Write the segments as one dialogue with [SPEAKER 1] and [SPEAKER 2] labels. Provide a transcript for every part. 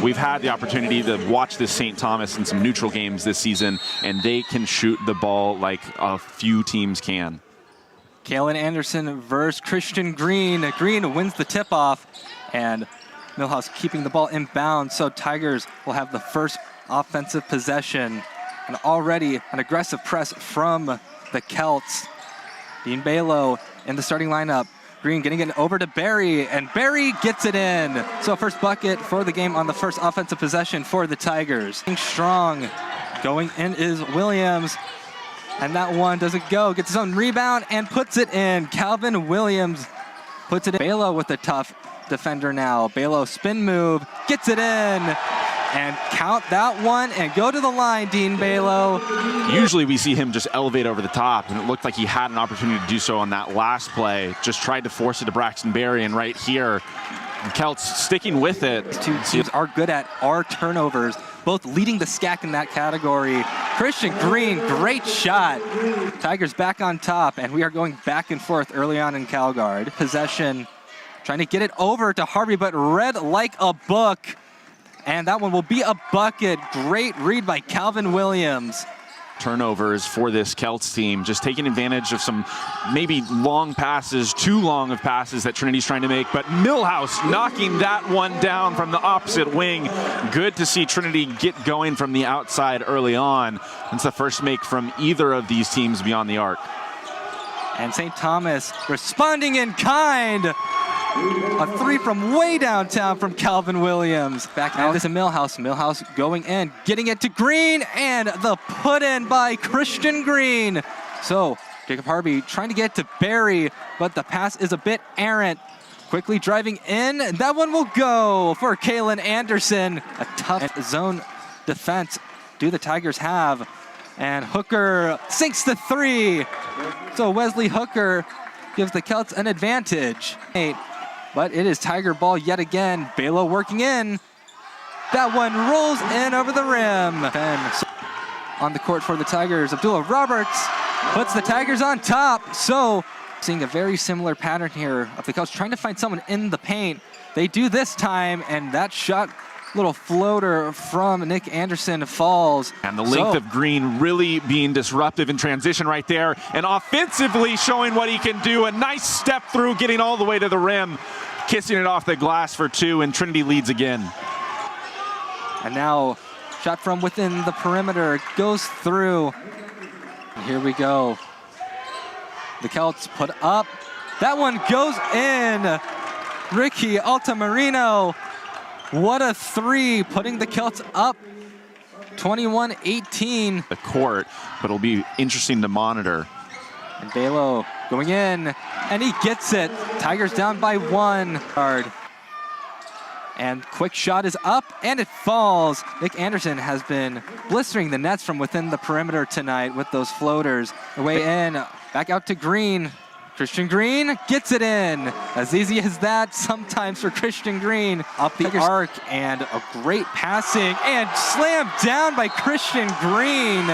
[SPEAKER 1] We've had the opportunity to watch this St. Thomas in some neutral games this season, and they can shoot the ball like a few teams can.
[SPEAKER 2] Kalen Anderson versus Christian Green. Green wins the tip-off, and Millhouse keeping the ball inbound, so Tigers will have the first offensive possession. And already an aggressive press from the Celts. Dean Balo in the starting lineup. Green getting it over to Barry, and Barry gets it in. So first bucket for the game on the first offensive possession for the Tigers. Strong. Going in is Williams. And that one doesn't go. Gets his own rebound and puts it in. Calvin Williams puts it in. Balo with a tough defender now. Balo spin move. Gets it in. And count that one and go to the line, Dean Balo.
[SPEAKER 1] Usually we see him just elevate over the top, and it looked like he had an opportunity to do so on that last play. Just tried to force it to Braxton Berry, and right here, Celts sticking with it.
[SPEAKER 2] Two teams are good at our turnovers, both leading the SCAC in that category. Christian Green, great shot. Tigers back on top, and we are going back and forth early on in Calgard. Possession, trying to get it over to Harvey, but read like a book. And that one will be a bucket. Great read by Calvin Williams.
[SPEAKER 1] Turnovers for this Celts team, just taking advantage of some maybe long passes, too long of passes that Trinity's trying to make, but Millhouse knocking that one down from the opposite wing. Good to see Trinity get going from the outside early on. It's the first make from either of these teams beyond the arc.
[SPEAKER 2] And St. Thomas responding in kind. A three from way downtown from Calvin Williams. Back out to Millhouse. Millhouse going in, getting it to Green, and the put in by Christian Green. So Jacob Harvey trying to get to Barry, but the pass is a bit errant. Quickly driving in. That one will go for Kalen Anderson. A tough zone defense do the Tigers have. And Hooker sinks the three. So Wesley Hooker gives the Celts an advantage. But it is Tiger ball yet again. Balo working in. That one rolls in over the rim. And on the court for the Tigers, Abdullah Roberts puts the Tigers on top. So seeing a very similar pattern here of the Celts trying to find someone in the paint. They do this time, and that shot, little floater from Nick Anderson falls.
[SPEAKER 1] And the length of Green really being disruptive in transition right there, and offensively showing what he can do. A nice step through, getting all the way to the rim, kissing it off the glass for two, and Trinity leads again.
[SPEAKER 2] And now shot from within the perimeter, goes through. And here we go. The Celts put up. That one goes in. Ricky Altamirano. What a three, putting the Celts up 21-18.
[SPEAKER 1] The court, but it'll be interesting to monitor.
[SPEAKER 2] And Balo going in, and he gets it. Tigers down by one. And quick shot is up, and it falls. Nick Anderson has been blistering the nets from within the perimeter tonight with those floaters. Away in, back out to Green. Christian Green gets it in. As easy as that sometimes for Christian Green. Up the arc, and a great passing, and slammed down by Christian Green.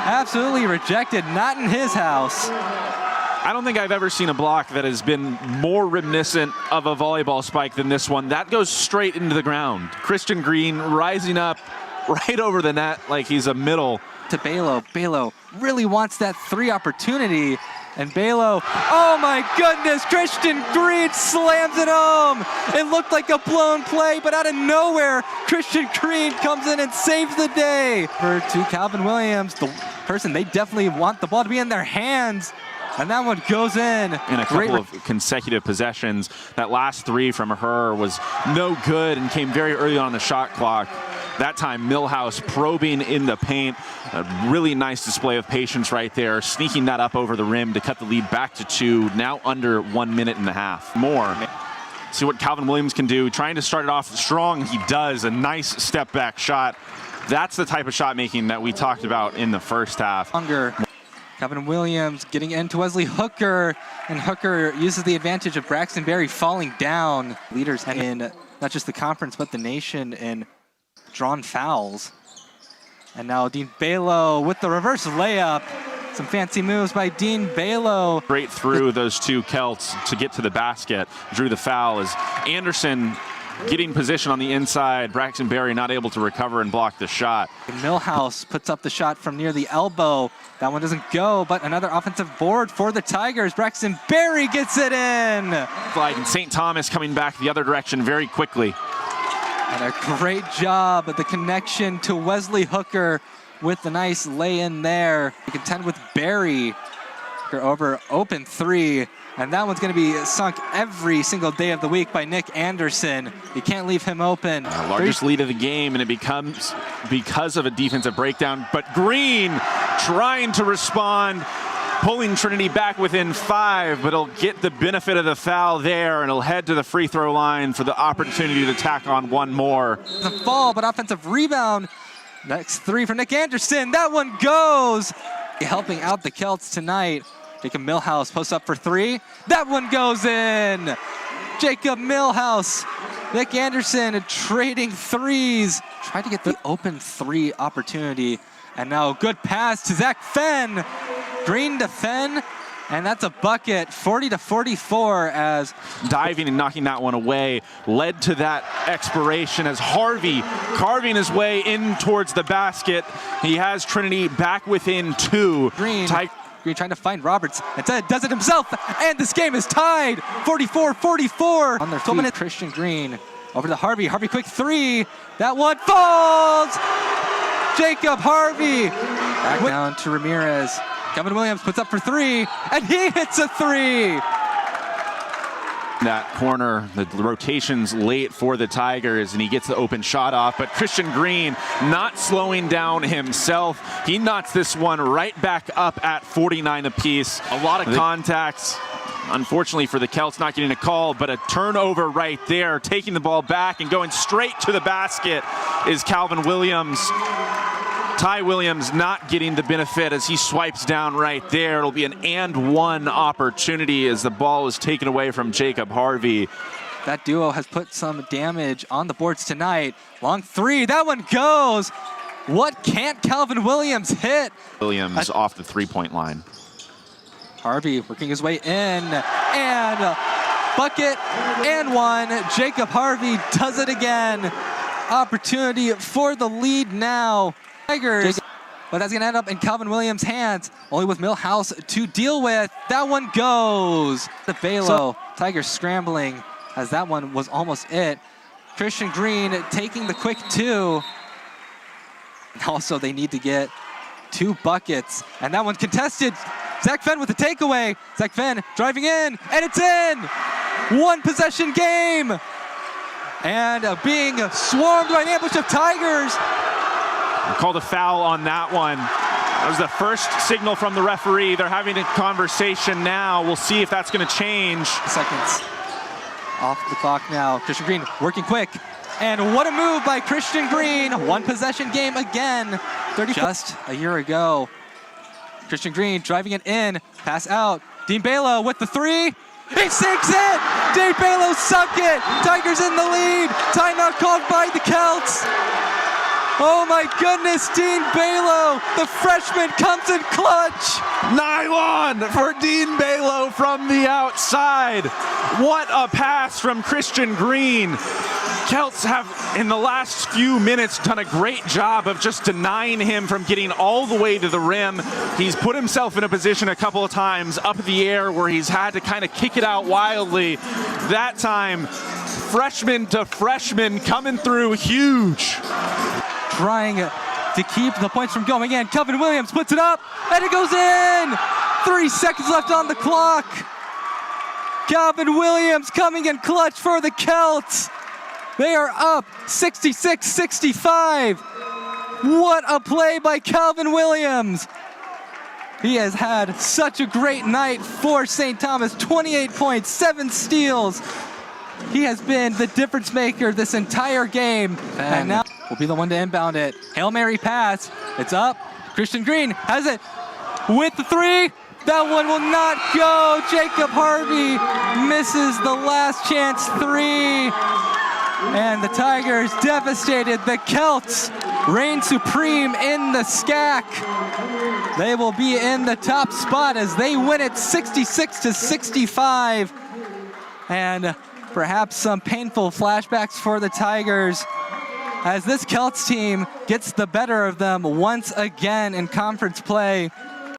[SPEAKER 2] Absolutely rejected, not in his house.
[SPEAKER 1] I don't think I've ever seen a block that has been more reminiscent of a volleyball spike than this one. That goes straight into the ground. Christian Green rising up right over the net like he's a middle.
[SPEAKER 2] To Balo. Balo really wants that three opportunity. And Balo, oh my goodness, Christian Green slams it home. It looked like a blown play, but out of nowhere, Christian Green comes in and saves the day. To Calvin Williams, the person they definitely want the ball to be in their hands. And that one goes in.
[SPEAKER 1] In a couple of consecutive possessions. That last three from her was no good and came very early on the shot clock. That time, Millhouse probing in the paint. A really nice display of patience right there, sneaking that up over the rim to cut the lead back to two, now under 1 minute and a half. More. See what Calvin Williams can do. Trying to start it off strong, he does. A nice step back shot. That's the type of shot making that we talked about in the first half.
[SPEAKER 2] Calvin Williams getting into Wesley Hooker, and Hooker uses the advantage of Braxton Berry falling down. Leaders in not just the conference, but the nation in drawn fouls. And now Dean Balo with the reverse layup. Some fancy moves by Dean Balo.
[SPEAKER 1] Straight through those two Celts to get to the basket. Drew the foul as Anderson getting position on the inside. Braxton Berry not able to recover and block the shot.
[SPEAKER 2] Millhouse puts up the shot from near the elbow. That one doesn't go, but another offensive board for the Tigers. Braxton Berry gets it in.
[SPEAKER 1] Like St. Thomas coming back the other direction very quickly.
[SPEAKER 2] And a great job at the connection to Wesley Hooker with the nice lay-in there. You contend with Berry. Hooker over open three. And that one's going to be sunk every single day of the week by Nick Anderson. You can't leave him open.
[SPEAKER 1] Largest lead of the game, and it becomes because of a defensive breakdown. But Green trying to respond, pulling Trinity back within 5, but he'll get the benefit of the foul there, and he'll head to the free throw line for the opportunity to tack on one more.
[SPEAKER 2] The fall, but offensive rebound. Next three for Nick Anderson. That one goes. Helping out the Celts tonight. Jacob Millhouse posts up for three. That one goes in. Jacob Millhouse. Nick Anderson trading threes. Tried to get the open three opportunity. And now a good pass to Zach Fenn. Green to Fenn. And that's a bucket, 40-44 as
[SPEAKER 1] diving and knocking that one away led to that expiration as Harvey carving his way in towards the basket. He has Trinity back within 2.
[SPEAKER 2] Green trying to find Roberts. Instead does it himself, and this game is tied, 44-44. On their feet, Christian Green over to Harvey. Harvey quick three. That one falls. Jacob Harvey. Back down to Ramirez. Kevin Williams puts up for three, and he hits a three.
[SPEAKER 1] That corner, the rotations late for the Tigers, and he gets the open shot off, but Christian Green not slowing down himself. He knocks this one right back up at 49 apiece. A lot of contacts, unfortunately for the Celts, not getting a call, but a turnover right there, taking the ball back and going straight to the basket is Calvin Williams. Ty Williams not getting the benefit as he swipes down right there. It'll be an and one opportunity as the ball is taken away from Jacob Harvey.
[SPEAKER 2] That duo has put some damage on the boards tonight. Long three, that one goes. What can't Calvin Williams hit?
[SPEAKER 1] Williams off the three-point line.
[SPEAKER 2] Harvey working his way in, and bucket and one. Jacob Harvey does it again. Opportunity for the lead now. Tigers, but that's going to end up in Calvin Williams' hands, only with Millhouse to deal with. That one goes to Balo. Tigers scrambling as that one was almost it. Christian Green taking the quick two. And also, they need to get 2 buckets, and that one contested. Zach Fenn with the takeaway. Zach Fenn driving in, and it's in. 1 possession game. And being swarmed by an ambush of Tigers.
[SPEAKER 1] Called a foul on that one. That was the first signal from the referee. They're having a conversation now. We'll see if that's going to change.
[SPEAKER 2] Seconds off the clock now. Christian Green working quick. And what a move by Christian Green. 1 possession game again. Just a year ago. Christian Green driving it in. Pass out. Dean Balo with the three. He sinks it! Dean Balo sunk it! Tigers in the lead! Timeout called by the Celts! Oh my goodness, Dean Balo, the freshman comes in clutch.
[SPEAKER 1] Nylon for Dean Balo from the outside. What a pass from Christian Green. Celts have, in the last few minutes, done a great job of just denying him from getting all the way to the rim. He's put himself in a position a couple of times up in the air where he's had to kind of kick it out wildly. That time, freshman to freshman coming through huge.
[SPEAKER 2] Trying to keep the points from going in. Calvin Williams puts it up, and it goes in! 3 seconds left on the clock. Calvin Williams coming in clutch for the Celts. They are up 66-65. What a play by Calvin Williams. He has had such a great night for St. Thomas. 28 points, 7 steals. He has been the difference maker this entire game. And now will be the one to inbound it. Hail Mary pass. It's up. Christian Green has it with the three. That one will not go. Jacob Harvey misses the last chance three. And the Tigers devastated. The Celts reign supreme in the SCAC. They will be in the top spot as they win it 66-65. And Perhaps some painful flashbacks for the Tigers as this Celts team gets the better of them once again in conference play.